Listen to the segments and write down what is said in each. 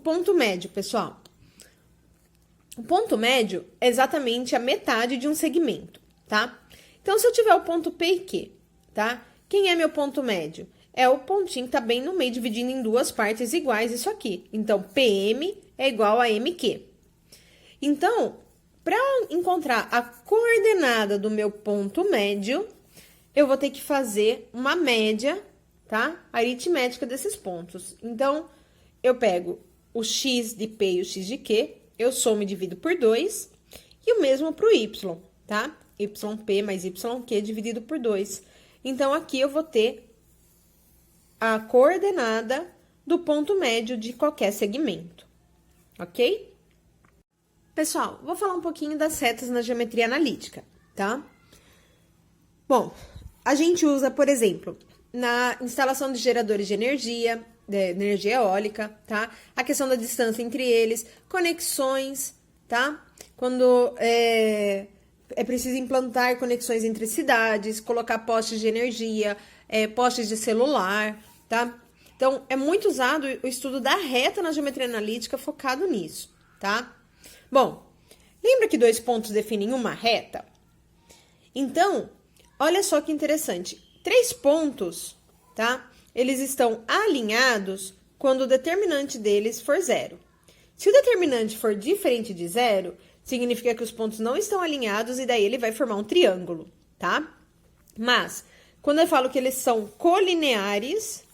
ponto médio, pessoal? O ponto médio é exatamente a metade de um segmento, tá? Então, se eu tiver o ponto P e Q, tá? Quem é meu ponto médio? É o pontinho que tá bem no meio, dividindo em duas partes iguais isso aqui. Então, PM é igual a MQ. Então, para encontrar a coordenada do meu ponto médio, eu vou ter que fazer uma média, tá? Aritmética desses pontos. Então, eu pego o x de P e o x de Q, eu somo e divido por 2, e o mesmo para o y, tá? YP mais YQ dividido por 2. Então, aqui eu vou ter a coordenada do ponto médio de qualquer segmento, ok? Pessoal, vou falar um pouquinho das retas na geometria analítica, tá? Bom, a gente usa, por exemplo, na instalação de geradores de energia eólica, tá? A questão da distância entre eles, conexões, tá? Quando é preciso implantar conexões entre cidades, colocar postes de energia, postes de celular, tá? Então, é muito usado o estudo da reta na geometria analítica focado nisso, tá? Bom, lembra que dois pontos definem uma reta? Então, olha só que interessante. 3 pontos, tá? Eles estão alinhados quando o determinante deles for 0. Se o determinante for diferente de 0, significa que os pontos não estão alinhados e daí ele vai formar um triângulo, tá? Mas, quando eu falo que eles são colineares,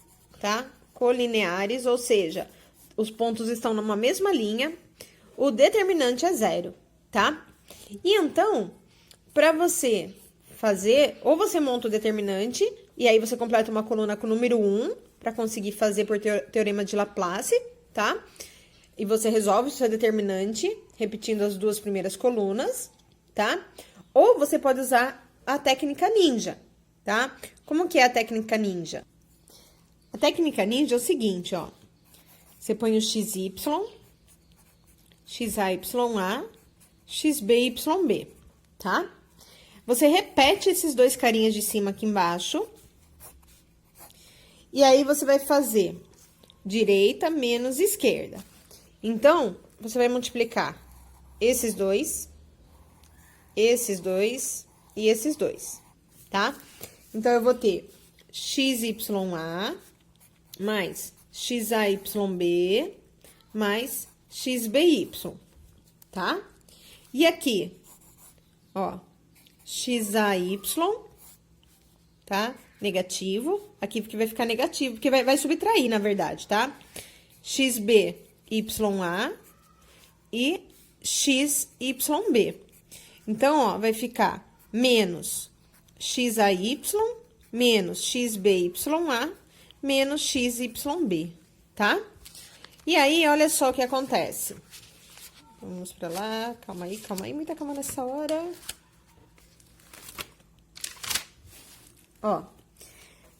tá? Colineares, ou seja, os pontos estão numa mesma linha, o determinante é 0, tá? E então, para você fazer, ou você monta o determinante, e aí você completa uma coluna com o número 1, para conseguir fazer por teorema de Laplace, tá? E você resolve o seu determinante, repetindo as duas primeiras colunas, tá? Ou você pode usar a técnica ninja, tá? Como que é a técnica ninja? A técnica ninja é o seguinte, ó. Você põe o XY, XAYA, XBYB, tá? Você repete esses dois carinhas de cima aqui embaixo. E aí, você vai fazer direita menos esquerda. Então, você vai multiplicar esses dois e esses dois, tá? Então, eu vou ter XYA mais XAYB mais XBY, tá? E aqui, ó, XAY, tá? Negativo. Aqui porque vai ficar negativo, porque vai subtrair, na verdade, tá? XBYA e XYB. Então, ó, vai ficar menos XAY menos XBYA menos XYB, tá? E aí, olha só o que acontece. Vamos pra lá, calma aí, muita calma nessa hora. Ó,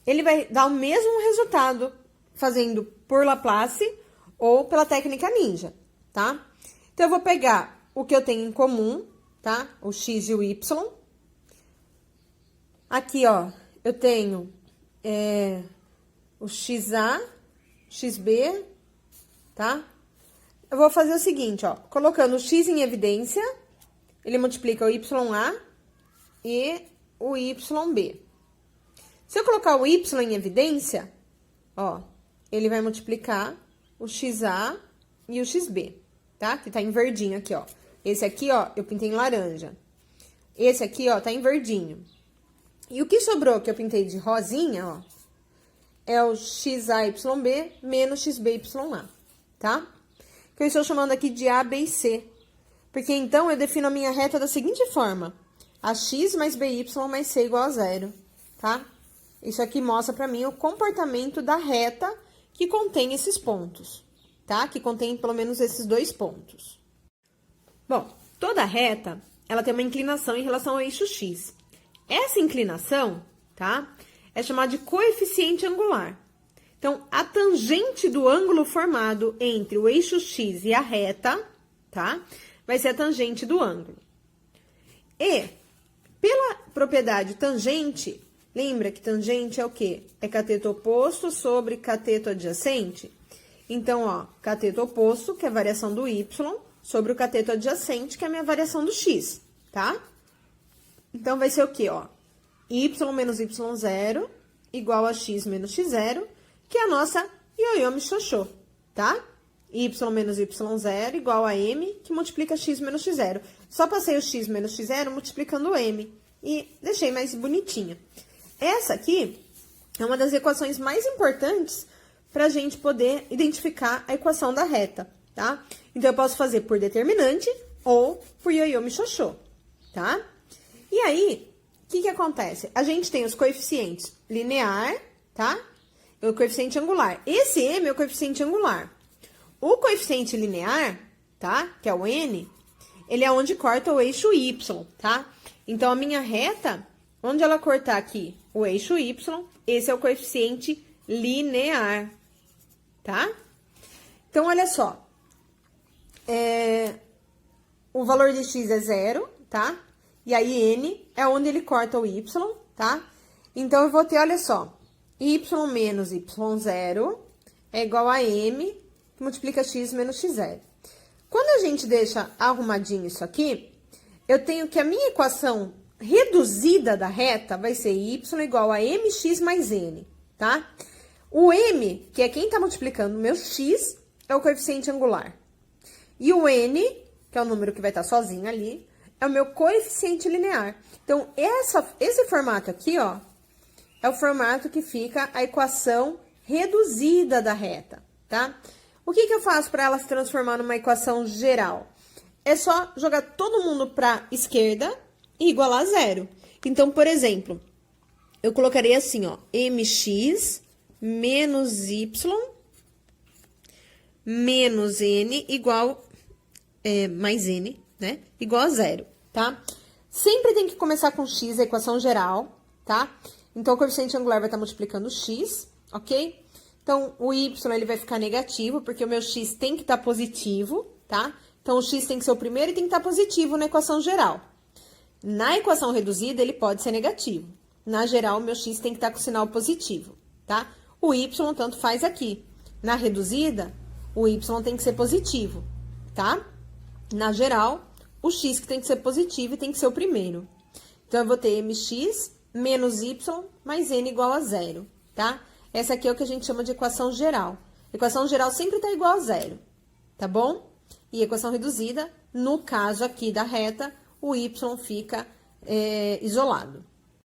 ele vai dar o mesmo resultado fazendo por Laplace ou pela técnica ninja, tá? Então, eu vou pegar o que eu tenho em comum, tá? O x e o y. Aqui, ó, eu tenho o XA, XB, tá? Eu vou fazer o seguinte, ó, colocando o x em evidência, ele multiplica o YA e o YB. Se eu colocar o y em evidência, ó, ele vai multiplicar o XA e o XB, tá? Que tá em verdinho aqui, ó. Esse aqui, ó, eu pintei em laranja. Esse aqui, ó, tá em verdinho. E o que sobrou que eu pintei de rosinha, ó, é o XAYB menos XBYA, tá? Que eu estou chamando aqui de A, B e C. Porque, então, eu defino a minha reta da seguinte forma. AX mais BY mais C igual a 0, tá? Isso aqui mostra pra mim o comportamento da reta que contém esses pontos, tá? Que contém pelo menos esses dois pontos. Bom, toda reta, ela tem uma inclinação em relação ao eixo X. Essa inclinação, tá? É chamada de coeficiente angular. Então, a tangente do ângulo formado entre o eixo X e a reta, tá? Vai ser a tangente do ângulo. E, pela propriedade tangente, lembra que tangente é o quê? É cateto oposto sobre cateto adjacente. Então, ó, cateto oposto, que é a variação do y, sobre o cateto adjacente, que é a minha variação do x, tá? Então, vai ser o quê, ó? Y menos y0 igual a x menos x0, que é a nossa ioiô mixoxô, tá? Y menos y0 igual a m, que multiplica x menos x0. Só passei o x menos x0 multiplicando o m e deixei mais bonitinha. Essa aqui é uma das equações mais importantes para a gente poder identificar a equação da reta, tá? Então, eu posso fazer por determinante ou por ioiô mixoxô, tá? E aí, o que acontece? A gente tem os coeficientes linear, tá? E o coeficiente angular. Esse m é o coeficiente angular. O coeficiente linear, tá? Que é o n, ele é onde corta o eixo y, tá? Então, a minha reta, onde ela cortar aqui o eixo y, esse é o coeficiente linear, tá? Então, olha só. O valor de x é 0, tá? E aí, n é onde ele corta o y, tá? Então, eu vou ter, olha só, y menos y0 é igual a m, que multiplica x menos x0. Quando a gente deixa arrumadinho isso aqui, eu tenho que a minha equação reduzida da reta vai ser y igual a mx mais n, tá? O m, que é quem tá multiplicando o meu x, é o coeficiente angular. E o n, que é o número que vai estar sozinho ali, é o meu coeficiente linear. Então, esse formato aqui, ó, é o formato que fica a equação reduzida da reta, tá? O que eu faço para ela se transformar numa equação geral? É só jogar todo mundo para esquerda e igualar a zero. Então, por exemplo, eu colocaria assim, ó, mx menos y menos n igual, mais n, né? Igual a zero, tá? Sempre tem que começar com x, a equação geral, tá? Então, o coeficiente angular vai estar multiplicando x, ok? Então, o y, ele vai ficar negativo, porque o meu x tem que estar positivo, tá? Então, o x tem que ser o primeiro e tem que estar positivo na equação geral. Na equação reduzida, ele pode ser negativo. Na geral, o meu x tem que estar com sinal positivo, tá? O y tanto faz aqui. Na reduzida, o y tem que ser positivo, tá? Na geral, o x que tem que ser positivo e tem que ser o primeiro. Então, eu vou ter mx menos y mais n igual a zero, tá? Essa aqui é o que a gente chama de equação geral. Equação geral sempre tá igual a zero, tá bom? E equação reduzida, no caso aqui da reta, o y fica isolado.